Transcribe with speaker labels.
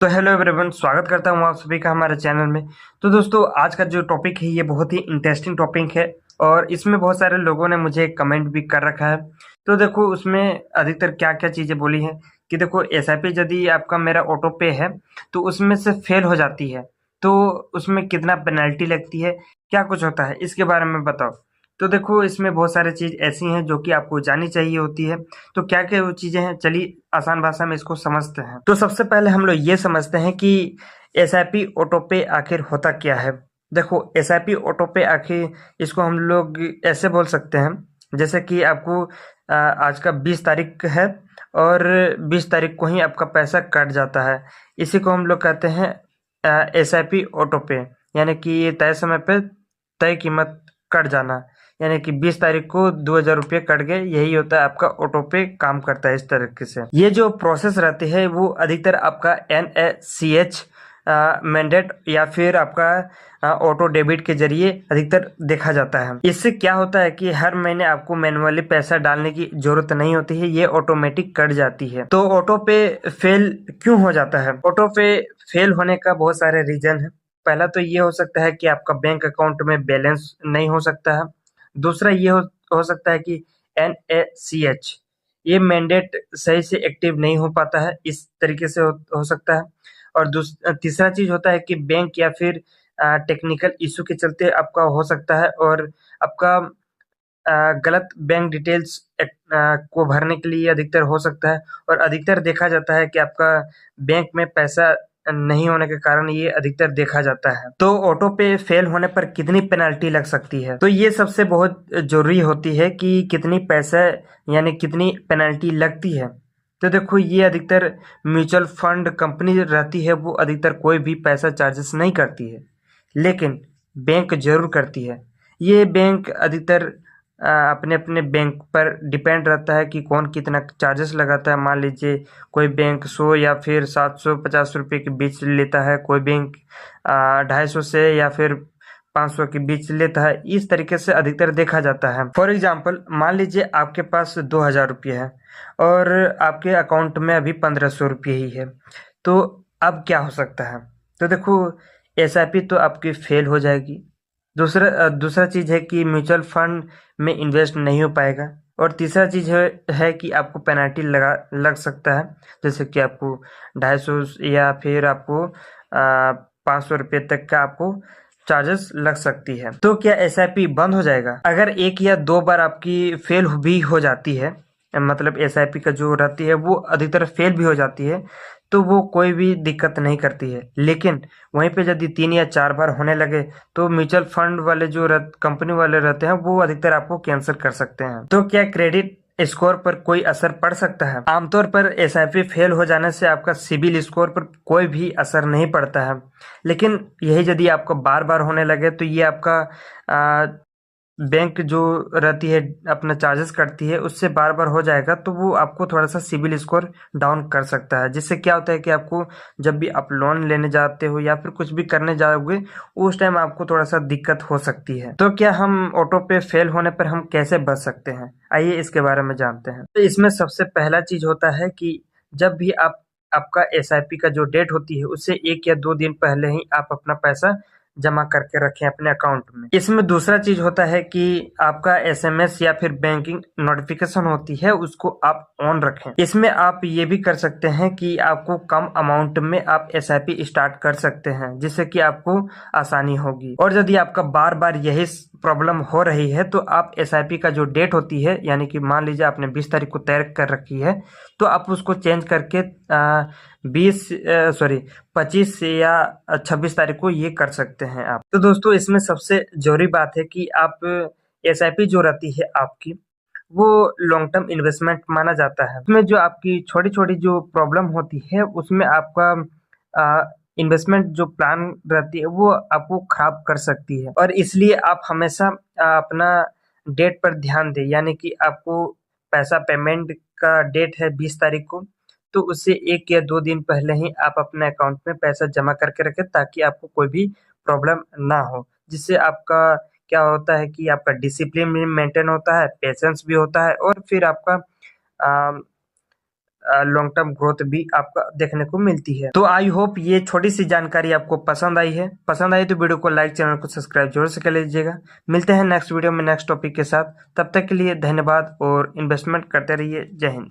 Speaker 1: तो hello everyone, स्वागत करता हूँ आप सभी का हमारे चैनल में। तो दोस्तों, आज का जो टॉपिक है ये बहुत ही इंटरेस्टिंग टॉपिक है और इसमें बहुत सारे लोगों ने मुझे कमेंट भी कर रखा है। तो देखो, उसमें अधिकतर क्या-क्या चीज़ें बोली हैं कि देखो, एसआईपी यदि आपका मेरा ऑटो पे है तो उसमें से फेल हो जाती है, तो उसमें कितना पेनल्टी लगती है, क्या कुछ होता है, इसके बारे में बताओ। तो देखो, इसमें बहुत सारी चीज़ ऐसी हैं जो कि आपको जाननी चाहिए होती है। तो क्या-क्या वो चीज़ें हैं, चलिए आसान भाषा में इसको समझते हैं। तो सबसे पहले हम लोग ये समझते हैं कि एसआईपी ऑटो पे आखिर होता क्या है। देखो, एसआईपी ऑटो पे आखिर इसको हम लोग ऐसे बोल सकते हैं, जैसे कि आपको आज का 20 तारीख है और 20 तारीख को ही आपका पैसा कट जाता है। इसी को हम लोग कहते हैं एसआईपी ऑटो पे, यानी कि ये तय समय पे तय कीमत कट जाना। यानी कि 20 तारीख को 2000 रुपये कट गए, यही होता है आपका ऑटो पे काम करता है इस तरीके से। ये जो प्रोसेस रहती है वो अधिकतर आपका NACH मैंडेट या फिर आपका ऑटो डेबिट के जरिए अधिकतर देखा जाता है। इससे क्या होता है कि हर महीने आपको मैनुअली पैसा डालने की जरूरत नहीं होती है, ये ऑटोमेटिक कट जाती है। तो ऑटो पे फेल क्यों हो जाता है? ऑटो पे फेल होने का बहुत सारे रीजन है। पहला तो ये हो सकता है कि आपका बैंक अकाउंट में बैलेंस नहीं हो सकता है। दूसरा ये हो सकता है कि NACH ये मैंडेट सही से एक्टिव नहीं हो पाता है, इस तरीके से हो सकता है। और तीसरा चीज होता है कि बैंक या फिर टेक्निकल इशू के चलते आपका हो सकता है, और आपका गलत बैंक डिटेल्स को भरने के लिए अधिकतर हो सकता है। और अधिकतर देखा जाता है कि आपका बैंक में पैसा नहीं होने के कारण ये अधिकतर देखा जाता है। तो ऑटो पे फेल होने पर कितनी पेनल्टी लग सकती है, तो ये सबसे बहुत जरूरी होती है कि कितनी पैसा यानी कितनी पेनल्टी लगती है। तो देखो, ये अधिकतर म्यूचुअल फंड कंपनी रहती है वो अधिकतर कोई भी पैसा चार्जेस नहीं करती है, लेकिन बैंक जरूर करती है। ये बैंक अधिकतर अपने-अपने बैंक पर डिपेंड रहता है कि कौन कितना चार्जेस लगाता है। मान लीजिए कोई बैंक 100 या फिर 750 रुपए के बीच लेता है, कोई बैंक 250 से या फिर 500 के बीच लेता है। इस तरीके से अधिकतर देखा जाता है। फॉर एग्जाम्पल, मान लीजिए आपके पास 2000 रुपये है और आपके अकाउंट में अभी 1500 रुपये ही है, तो अब क्या हो सकता है? तो देखो, एसआईपी तो आपकी फेल हो जाएगी। दूसरा चीज़ है कि म्यूचुअल फंड में इन्वेस्ट नहीं हो पाएगा। और तीसरा चीज़ है कि आपको पेनल्टी लग सकता है, जैसे कि आपको 250 या फिर आपको 500 रुपये तक का आपको चार्जेस लग सकती है। तो क्या एसआईपी बंद हो जाएगा? अगर एक या दो बार आपकी फेल भी हो जाती है, मतलब एसआईपी का जो रहती है वो अधिकतर फेल भी हो जाती है, तो वो कोई भी दिक्कत नहीं करती है। लेकिन वहीं पे यदि 3 या 4 बार होने लगे तो म्यूचुअल फंड वाले जो कंपनी वाले रहते हैं वो अधिकतर आपको कैंसिल कर सकते हैं। तो क्या क्रेडिट स्कोर पर कोई असर पड़ सकता है? आमतौर पर एसआईपी फेल हो जाने से आपका सिबिल स्कोर पर कोई भी असर नहीं पड़ता है, लेकिन यही यदि आपको बार बार होने लगे तो ये आपका बैंक जो रहती है अपना चार्जेस कटती है, उससे बार बार हो जाएगा तो वो आपको थोड़ा सा सिबिल स्कोर डाउन कर सकता है। जिससे क्या होता है कि आपको जब भी आप लोन लेने जाते हो या फिर कुछ भी करने जाओगे, उस टाइम आपको थोड़ा सा दिक्कत हो सकती है। तो क्या हम ऑटो पे फेल होने पर हम कैसे बच सकते हैं, आइए इसके बारे में जानते हैं। तो इसमें सबसे पहला चीज होता है कि जब भी आपका एसआईपी का जो डेट होती है उससे 1 या 2 दिन पहले ही आप अपना पैसा जमा करके रखें अपने अकाउंट में। इसमें दूसरा चीज होता है कि आपका एसएमएस या फिर बैंकिंग नोटिफिकेशन होती है उसको आप ऑन रखें। इसमें आप ये भी कर सकते हैं कि आपको कम अमाउंट में आप एसआईपी स्टार्ट कर सकते हैं, जिससे कि आपको आसानी होगी। और यदि आपका बार बार यही प्रॉब्लम हो रही है तो आप एसआईपी का जो डेट होती है, यानी कि मान लीजिए आपने 20 तारीख को तय कर रखी है, तो आप उसको चेंज करके 25 या 26 तारीख को ये कर सकते हैं आप। तो दोस्तों, इसमें सबसे जरूरी बात है कि आप एसआईपी जो रहती है आपकी, वो लॉन्ग टर्म इन्वेस्टमेंट माना जाता है। उसमें जो आपकी छोटी छोटी जो प्रॉब्लम होती है उसमें आपका इन्वेस्टमेंट जो प्लान रहती है वो आपको खराब कर सकती है। और इसलिए आप हमेशा अपना डेट पर ध्यान दें, यानी कि आपको पैसा पेमेंट का डेट है 20 तारीख को, तो उससे 1 या 2 दिन पहले ही आप अपने अकाउंट में पैसा जमा करके रखें, ताकि आपको कोई भी प्रॉब्लम ना हो। जिससे आपका क्या होता है कि आपका डिसिप्लिन भी मेंटेन होता है, पेशेंस भी होता है, और फिर आपका लॉन्ग टर्म ग्रोथ भी आपका देखने को मिलती है। तो आई होप ये छोटी सी जानकारी आपको पसंद आई है। पसंद आई तो वीडियो को लाइक, चैनल को सब्सक्राइब जरूर से कर लीजिएगा। मिलते हैं नेक्स्ट वीडियो में नेक्स्ट टॉपिक के साथ। तब तक के लिए धन्यवाद और इन्वेस्टमेंट करते रहिए। जय हिंद।